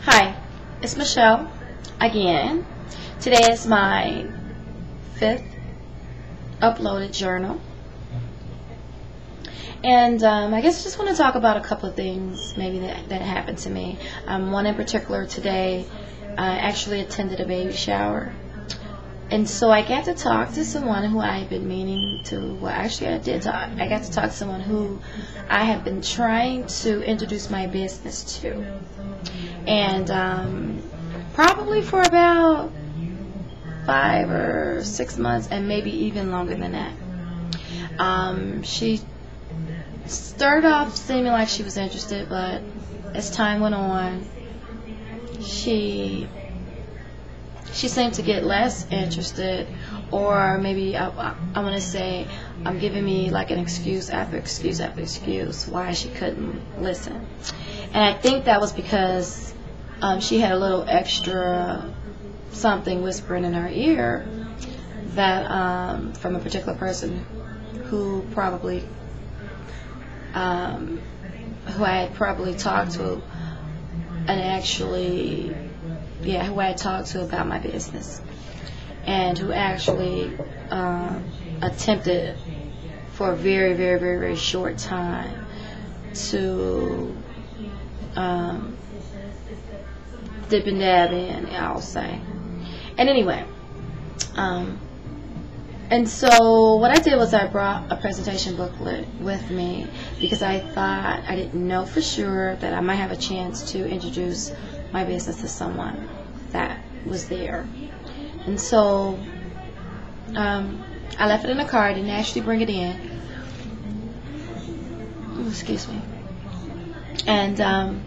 Hi, it's Michelle again. Today is my fifth uploaded journal. And I guess I just want to talk about a couple of things maybe that happened to me. One in particular today, I actually attended a baby shower. And so I got to talk to someone who I had been meaning to, well actually I did talk. I got to talk to someone who I have been trying to introduce my business to. And probably for about 5 or 6 months, and maybe even longer than that. She started off seeming like she was interested, but as time went on, she seemed to get less interested, or maybe I want to say giving me like an excuse after excuse after excuse why she couldn't listen. And I think that was because she had a little extra something whispering in her ear that from a particular person who probably who I had probably talked to, and actually who I had talked to about my business, and who actually attempted for a very, very, very, very short time to dip and dab in, I'll say. And anyway, and so what I did was I brought a presentation booklet with me because I thought, I didn't know for sure that I might have a chance to introduce my business to someone that was there. And so I left it in the car. I didn't actually bring it in. Ooh, excuse me. And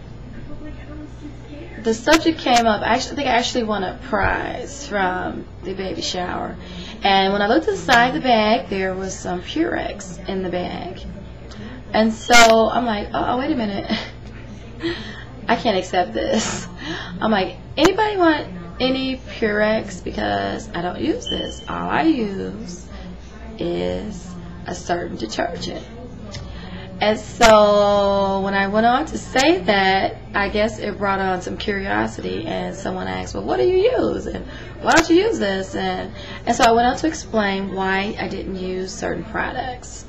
the subject came up. I think I actually won a prize from the baby shower. And when I looked at the side of the bag, there was some Purex in the bag. And so I'm like, oh wait a minute. I can't accept this. I'm like, anybody want any Purex? Because I don't use this. All I use is a certain detergent. And so when I went on to say that, I guess it brought on some curiosity, and someone asked, well, what do you use? And why don't you use this? And so I went on to explain why I didn't use certain products.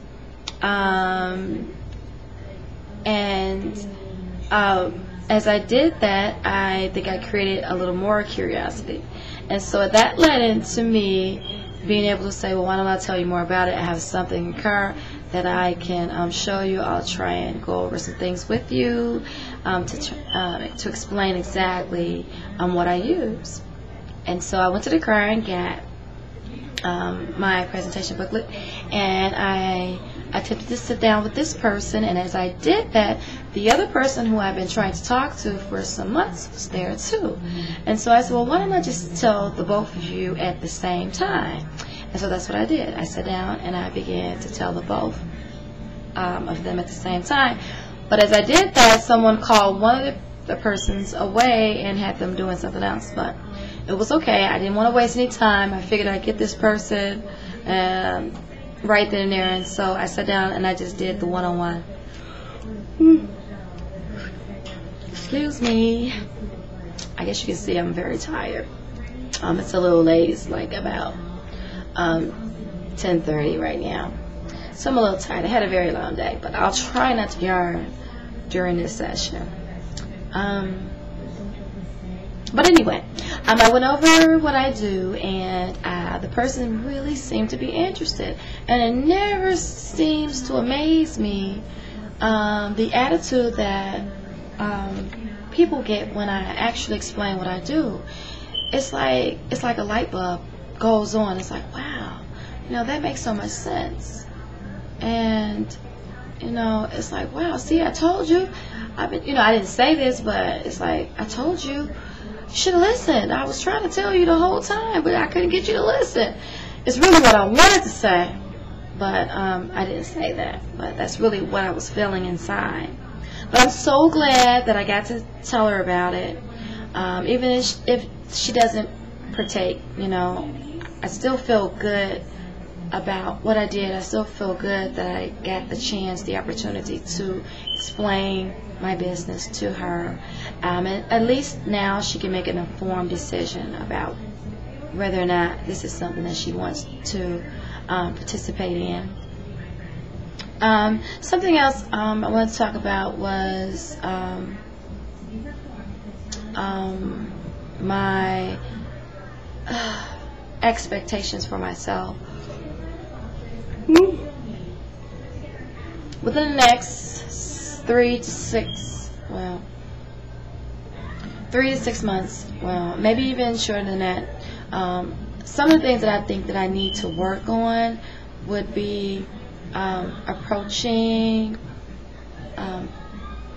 As I did that, I think I created a little more curiosity. And so that led into me being able to say, well, why don't I tell you more about it? I have something in the car that I can show you. I'll try and go over some things with you to explain exactly what I use. And so I went to the car and got my presentation booklet, and I attempted to sit down with this person, and as I did that, the other person who I've been trying to talk to for some months was there too. And so I said, well, why don't I just tell the both of you at the same time? And so that's what I did. I sat down and I began to tell the both of them at the same time. But as I did that, someone called one of the persons away and had them doing something else. But it was okay. I didn't want to waste any time. I figured I'd get this person right then and there. And so I sat down and I just did the one-on-one. Excuse me. I guess you can see I'm very tired. It's a little late. It's like about 10:30 right now. So I'm a little tired. I had a very long day, but I'll try not to yarn during this session. But anyway, I went over what I do, and the person really seemed to be interested. And it never seems to amaze me the attitude that people get when I actually explain what I do. It's like a light bulb goes on. It's like, wow, that makes so much sense. And it's like, wow, see, I told you. I didn't say this, but it's like, I told you. You should have listened. I was trying to tell you the whole time, but I couldn't get you to listen. It's really what I wanted to say, but I didn't say that. But that's really what I was feeling inside. But I'm so glad that I got to tell her about it. Even if she doesn't partake, I still feel good about what I did, I still feel good that I got the chance, the opportunity to explain my business to her. And at least now she can make an informed decision about whether or not this is something that she wants to participate in. Something else I wanted to talk about was my expectations for myself. Within the next 3 to 6 months, well, maybe even shorter than that, some of the things that I think that I need to work on would be approaching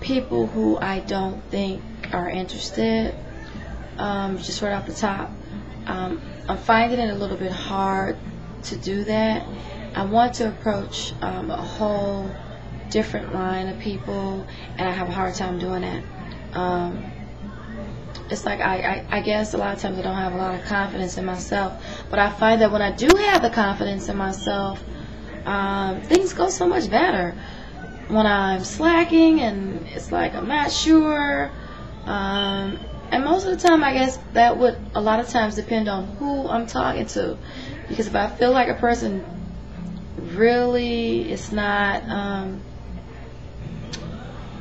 people who I don't think are interested. Just right off the top, I'm finding it a little bit hard to do that. I want to approach a whole different line of people, and I have a hard time doing that. It's like I guess a lot of times I don't have a lot of confidence in myself, but I find that when I do have the confidence in myself, things go so much better. When I'm slacking and it's like I'm not sure, and most of the time I guess that would a lot of times depend on who I'm talking to, because if I feel like a person really is not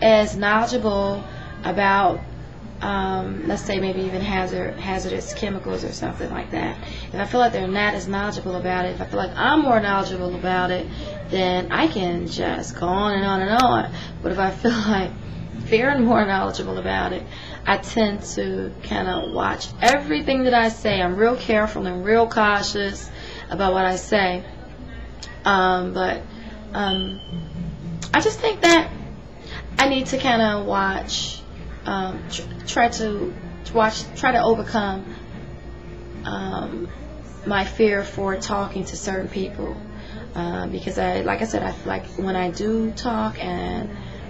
as knowledgeable about let's say maybe even hazardous chemicals or something like that, if I feel like they're not as knowledgeable about it, if I feel like I'm more knowledgeable about it, then I can just go on and on and on. But if I feel like they're more knowledgeable about it, I tend to kind of watch everything that I say. I'm real careful and real cautious about what I say. But I just think that I need to kind of watch, try to overcome my fear for talking to certain people, because like I said, I feel like when I do talk and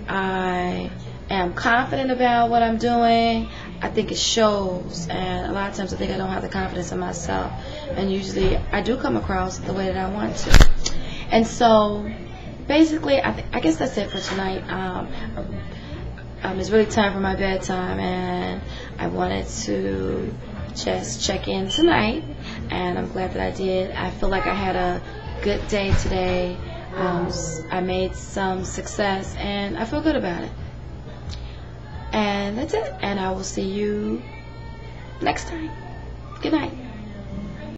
I am confident about what I'm doing, I think it shows, and a lot of times I think I don't have the confidence in myself, and usually I do come across the way that I want to. And so basically I guess that's it for tonight. It's really time for my bedtime, and I wanted to just check in tonight, and I'm glad that I did. I feel like I had a good day today. I made some success, and I feel good about it. And that's it, and I will see you next time. Good night.